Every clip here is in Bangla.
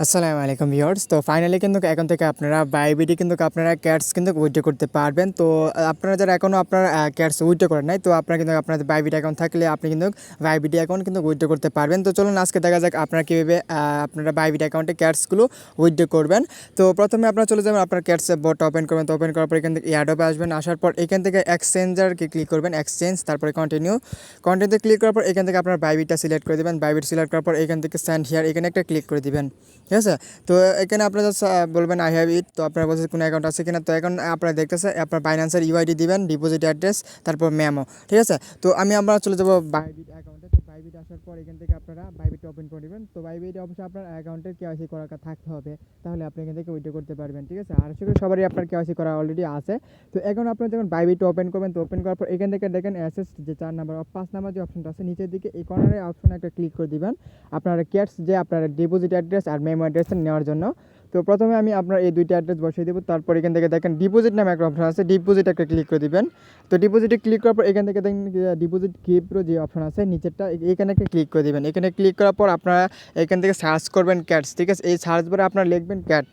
আসসালামু আলাইকুম ভিউয়ার্স। তো ফাইনালি কিন্তু এখন থেকে আপনারা বাইবিডি কিন্তু আপনারা ক্যাটস কিন্তু উইথড্র করতে পারবেন। তো আপনারা যারা এখনও আপনারা ক্যাটস উইথড্র করেন নাই, তো আপনারা কিন্তু আপনাদের বাইবিডি অ্যাকাউন্ট থাকলে আপনি কিন্তু বাইবিডি অ্যাকাউন্ট কিন্তু উইথড্র করতে পারবেন। তো চলুন আজকে দেখা যাক আপনারা কীভাবে আপনারা বাইবিডি অ্যাকাউন্টে ক্যাটসগুলো উইথড্র করবেন। তো প্রথমে আপনারা চলে যাবেন, আপনার ক্যাটস বট ওপেন করবেন। তো ওপেন করার পর এখান থেকে অ্যাডোবে আসবেন, আসার পর এখান থেকে এক্সচেঞ্জারকে ক্লিক করবেন, এক্সচেঞ্জ, তারপরে কন্টিনিউতে ক্লিক করার পর এখান থেকে আপনার বাইবিটটা সিলেক্ট করে দেবেন। বাইবিট সিলেক্ট করার পর এখান থেকে সেন্ড হিয়ার এখানে একটা ক্লিক করে দিবেন। ঠিক আছে। তো এখানে আপনারা জাস্ট বলবেন আই হ্যাভ ইট। তো আপনার বলছে কোনো অ্যাকাউন্ট আছে কিনা। তো এখন আপনারা দেখতেছে আপনার বাইন্যান্সের ইউআইডি দিবেন, ডিপোজিট অ্যাড্রেস, তারপর মেমো। ঠিক আছে। তো আমরা চলে যাবো বাইবিট অ্যাকাউন্টে। তো বাইবিট আসার পর এখান থেকে আপনারা বাইবিট ওপেন করে নেবেন। তো বাইবিট অবশ্যই আপনার অ্যাকাউন্টের কেওয়াইসি করা থাকতে হবে, তাহলে আপনি এখান থেকে উইথড্র করতে পারবেন। ঠিক আছে। আর সেগুলো সবারই আপনার কেওয়াইসি করা অলরেডি আছে। তো এখন আপনারা যখন বাইবিট ওপেন করবেন, তো ওপেন করার পর এখান থেকে দেখেন অ্যাসেস যে 4 নাম্বার 5 নাম্বার যে অপশনটা আছে নিচের দিকে এই কর্নারে অপশনে একটা ক্লিক করে দিবেন আপনার ক্যাটস যে আপনার ডিপোজিট অ্যাড্রেস আর মেমো অ্যাড্রেস নেওয়ার জন্য। তো প্রথমে আমি আপনার এই দুইটা অ্যাড্রেস বসিয়ে দেবো। তারপর এখান থেকে দেখেন ডিপোজিট নামে একটা অপশন আছে, ডিপোজিট একটা ক্লিক করে দিবেন। তো ডিপোজিটে ক্লিক করার পর এখান থেকে দেখেন ডিপোজিট কিপ্রো যে অপশন আছে নিচেরটা, এখানে একটা ক্লিক করে দিবেন। এখানে ক্লিক করার পর আপনারা এখান থেকে সার্চ করবেন ক্যাটস। ঠিক আছে। এই সার্চ বারে আপনারা লিখবেন ক্যাট।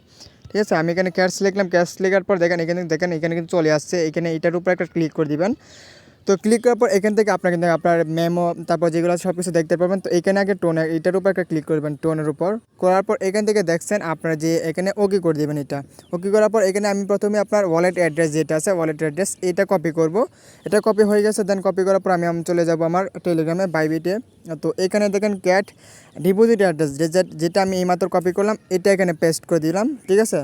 ঠিক আছে। আমি এখানে ক্যাটস লিখলাম। ক্যাটস লেখার পর দেখেন এখানে কিন্তু চলে আসছে। এখানে এটার উপর একটা ক্লিক করে দিবেন। তো ক্লিক করার পর এখান থেকে আপনার কিন্তু আপনার মেমো তারপর যেগুলো সব কিছু দেখতে পারবেন। তো এখানে আগে টোনে এটার উপর একটা ক্লিক করবেন, টোনের উপর করার পর এখান থেকে দেখছেন আপনারা যে এখানে ওকে করে দেবেন। এটা ওকে করার পর এখানে আমি প্রথমে আপনার ওয়ালেট অ্যাড্রেস যেটা আছে ওয়ালেট অ্যাড্রেস এটা কপি করব। এটা কপি হয়ে গেছে। দেন কপি করার পর আমি চলে যাব আমার টেলিগ্রামে বাইবিটে। তো এখানে দেখেন ক্যাট ডিপোজিট অ্যাড্রেস যেটা আমি এইমাত্র কপি করলাম এটা এখানে পেস্ট করে দিলাম। ঠিক আছে।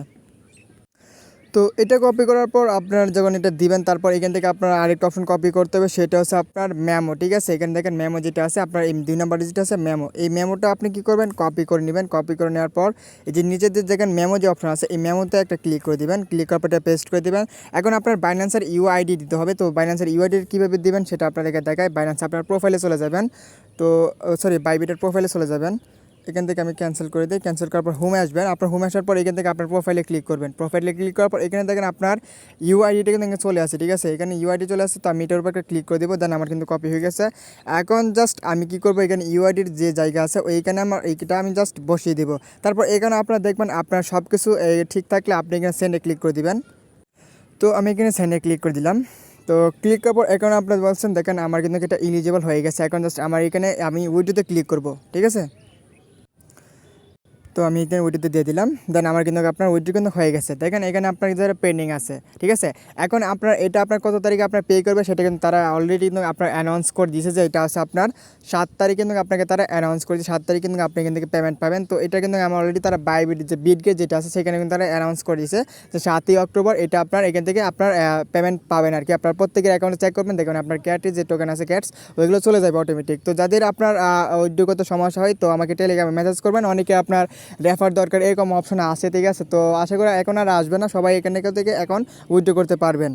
তো এটা কপি করার পর আপনার যখন এটা দিবেন তারপর এখান থেকে আপনার আরেকটা অপশন কপি করতে হবে, সেটা হচ্ছে আপনার মেমো। ঠিক আছে। এখানে দেখেন মেমো যেটা আছে আপনার এই 2 নাম্বার যেটা আছে মেমো, এই মেমোটা আপনি কি করবেন কপি করে নেবেন। কপি করে নেওয়ার পর এই যে নিচের যে দেখেন মেমো যে অপশন আছে এই মেমোতে একটা ক্লিক করে দিবেন। ক্লিক করার পর এটা পেস্ট করে দিবেন। এখন আপনার বাইন্যান্সের ইউআইডি দিতে হবে। তো বাইন্যান্সের ইউআইডি কীভাবে দিবেন সেটা আপনাদেরকে দেখায়। বাইন্যান্স আপনার প্রোফাইলে চলে যাবেন। তো সরি বাইবিটের প্রোফাইলে চলে যাবেন। এখান থেকে আমি ক্যান্সেল করে দিই। ক্যান্সেল করার পর হোমে আসবেন। আপনার হোমে আসার পর এখান থেকে আপনার প্রোফাইলে ক্লিক করবেন। প্রোফাইলে ক্লিক করার পর এখানে দেখেন আপনার ইউআইডিটা কিন্তু চলে আসে। ঠিক আছে। এখানে ইউআইডি চলে আসছে। তো আমি এটার উপর একটা ক্লিক করে দেবো। দেন আমার কিন্তু কপি হয়ে গেছে। এখন জাস্ট আমি কি করবো এখানে ইউআইডির যে জায়গা আছে ওইখানে আমার এইটা আমি জাস্ট বসিয়ে দেবো। তারপর এখানে আপনারা দেখবেন আপনার সব কিছু ঠিক থাকলে আপনি এখানে সেন্ডে ক্লিক করে দিবেন। তো আমি এখানে সেন্ডে ক্লিক করে দিলাম। তো ক্লিক করার পর এখন আপনার বলছেন দেখেন আমার কিন্তু এটা এলিজিবল হয়ে গেছে। এখন জাস্ট আমার এখানে আমি উইথড্রোতে ক্লিক করব। ঠিক আছে। তো আমি এখানে উইথড্রোতে দিয়ে দিলাম। দেন আমার কিন্তু আপনার উইথড্রো কিন্তু হয়ে গেছে। দেখেন এখানে আপনার যারা পেন্ডিং আছে। ঠিক আছে। এখন আপনার এটা আপনার কত তারিখে আপনার পে করবে সেটা কিন্তু তারা অলরেডি কিন্তু আপনার অ্যানাউন্স করে দিয়েছে যে এটা আছে আপনার 7 তারিখে কিন্তু আপনাকে তারা অ্যানাউন্স করেছে। 7 তারিখে কিন্তু আপনি এখান থেকে পেমেন্ট পাবেন। তো এটা কিন্তু আমার অলরেডি তারা বাইবিট যে বিটগেট যেটা আছে সেখানে কিন্তু তারা অ্যানাউন্স করে দিয়েছে যে 7ই অক্টোবর এটা আপনার এখান থেকে আপনার পেমেন্ট পাবেন আর কি। আপনার প্রত্যেকের অ্যাকাউন্টে চেক করবেন, দেখবেন আপনার ক্যাটের যে টোকেন আছে ক্যাটস ওইগুলো চলে যাবে অটোমেটিক। তো যাদের আপনার উইথড্রো করতে সমস্যা হয় তো আমাকে টেলিগ্রামে মেসেজ করবেন। অনেকে আপনার রেফার দরকার এরকম অপশন আছে। ঠিক আছে। তো আশা করি এখন আর আসবে না, সবাই এখান থেকে এখন উইথড্র করতে পারবেন।